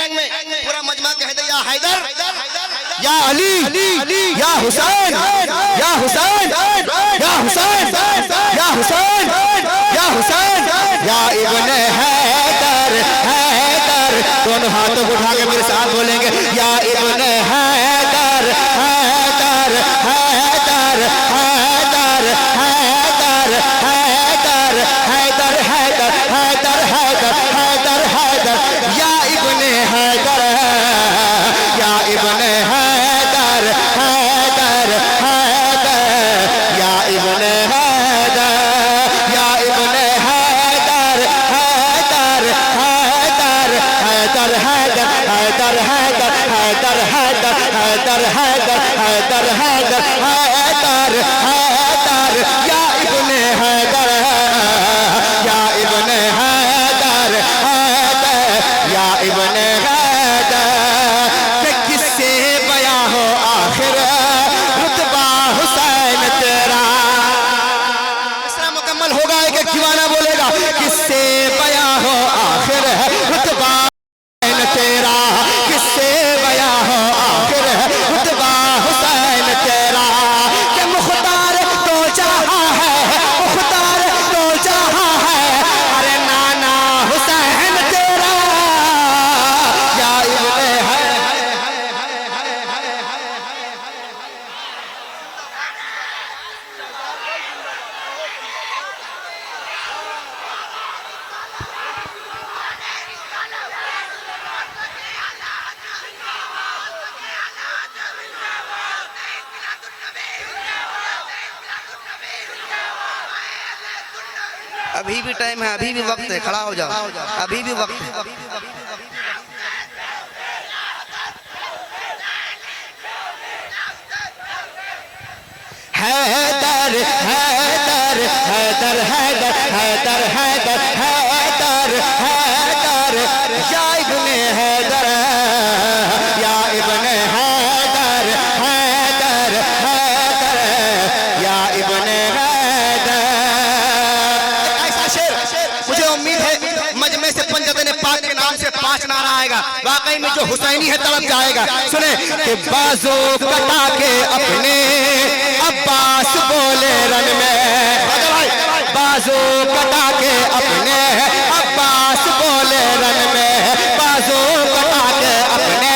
पूरा मजमा कह दे या हैदर या अली या हुसैन या हुसैन या हुसैन या हुसैन या हुसैन या इब्ने हैदर हैदर। दोनों हाथों को उठा के मेरे साथ बोलेंगे या इब्ने हैदर हैदर हैदर हैदर हैदर हैदर हैदर हैदर हैदर हैदर हैदर हैदर या इब्ने हैदर या इब्ने हैदर हैदर हैदर या इब्ने हैदर या इब्ने हैदर हैदर हैदर हैदर हैदर हैदर हैदर हैदर हैदर हैदर हैदर हैदर हैदर हैदर हैदर या इब्ने हैदर या इब्ने हैदर हैदर या इब्ने हैदर। किससे बयां हो आखिर रुतबा हुसैन तेरा। इसरा मुकम्मल होगा एक दीवाना बोलेगा किससे बयां हो आखिर रुतबा तेरा। किससे बयां हो आखिर रुतबा हुसैन तेरा। कि मुख्तार तो चाहा है मुख्तार तो चाहा है अरे नाना हुसैन तेरा या इब्ने अभी भी टाइम है, अभी भी वक्त है, खड़ा हो जाओ, अभी भी वक्त है। हैदर हैदर हैदर हैदर हैदर हैदर हैदर हैदर या इब्ने हैदर या इब्ने हैदर हैदर हैदर या इब्ने हैदर। ऐसा शेर मुझे उम्मीद है मजमे से पंजतन पाक के नाम से 5 नारा आएगा। वाकई में जो हुसैनी है तड़प जाएगा। सुने कि बाजू कटा के अपने अब्बास बोले रन में। बाजू कटा के अपने अब्बास बोले रन में। बाजू कटा के अपने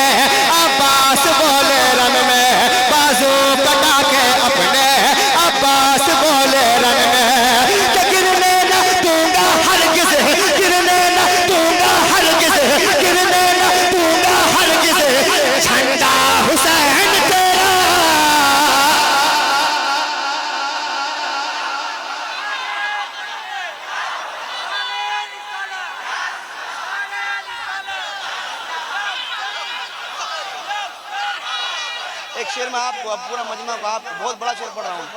अब्बास बोले रन में। बाजू कटा के अपने अब्बास बोले रन में। कि गिरने न दूंगा हरगिज़ गिरने न दूंगा हरगिज़ गिरने न दूंगा हरगिज़ झंडा हुसैन तेरा। एक शेर में आपको अब पूरा मजमा को आप बहुत बड़ा शेर पढ़ रहा हूँ।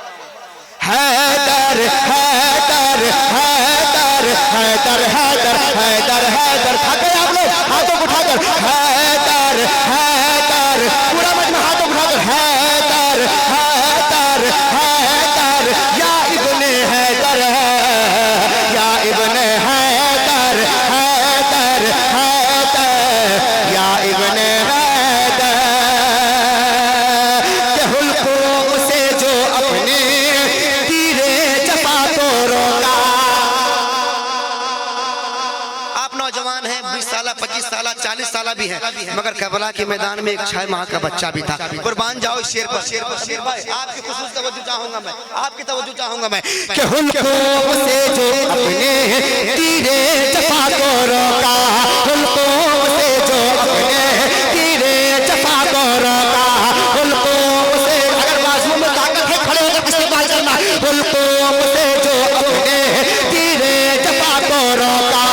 हैदर हैदर हैदर हैदर हैदर हैदर हैदर थके आप लोग हाथों को उठाकर हैदर हैदर पूरा मजमा हाथों को उठाकर हैदर हैदर हैदर या इब्ने हैदर या इब्ने हैदर हैदर हैदर या इब्ने हैदर। के हुल्कों से जो अपने तीरे जफा को रोका। आप नौजवान हैं 20 साल 25 साल 40 साल भी हैं मगर करबला के मैदान में एक 6 माह का बच्चा भी था। कुर्बान जाओ इस शेर पर। शेर भाई आपकी खुसूस तवज्जो चाहूंगा मैं, आपकी तवज्जो चाहूंगा मैं। कि हुल्कों से जो अपने तीरे जफा को रोका। हुल्कों से जो अपने तीरे जफा को रोका। हुल्कों से अगर बाजुओं में ताकत है खड़े होकर इस्तेमाल करना। हुल्कों से जो अपने तीरे जफा को रोका।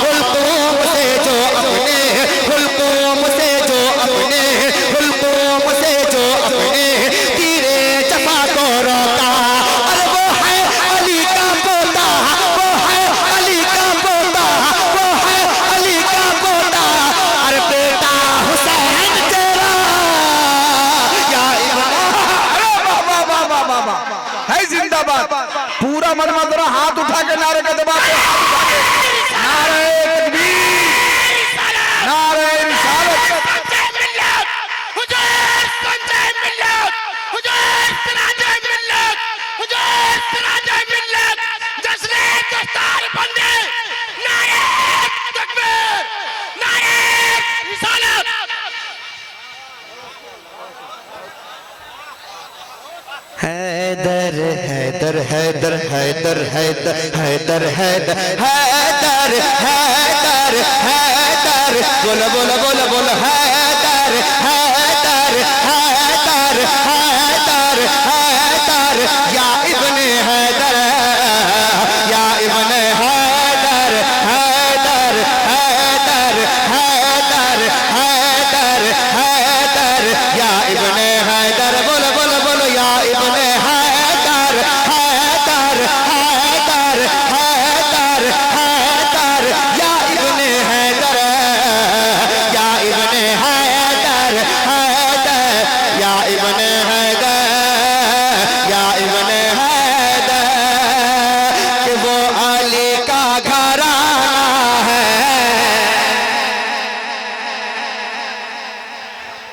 हुल्कों से जो अपने हुल्कों से जो अपने हुल्कों से जो अपने तीरे जफा को रोका। अरे वो है अली का पोता वो है अली का पोता वो है अली का पोता अरे बेटा हुसैन तेरा या है जिंदाबाद। पूरा मजमा जरा हाथ उठा के नारे का दबाव नारे तकबीर नारे रिसालत हैदर हैदर हैदर हैदर हैदर हैदर हैदर हैदर हैदर हैदर बोलो बोलो बोलो बोलो हैदर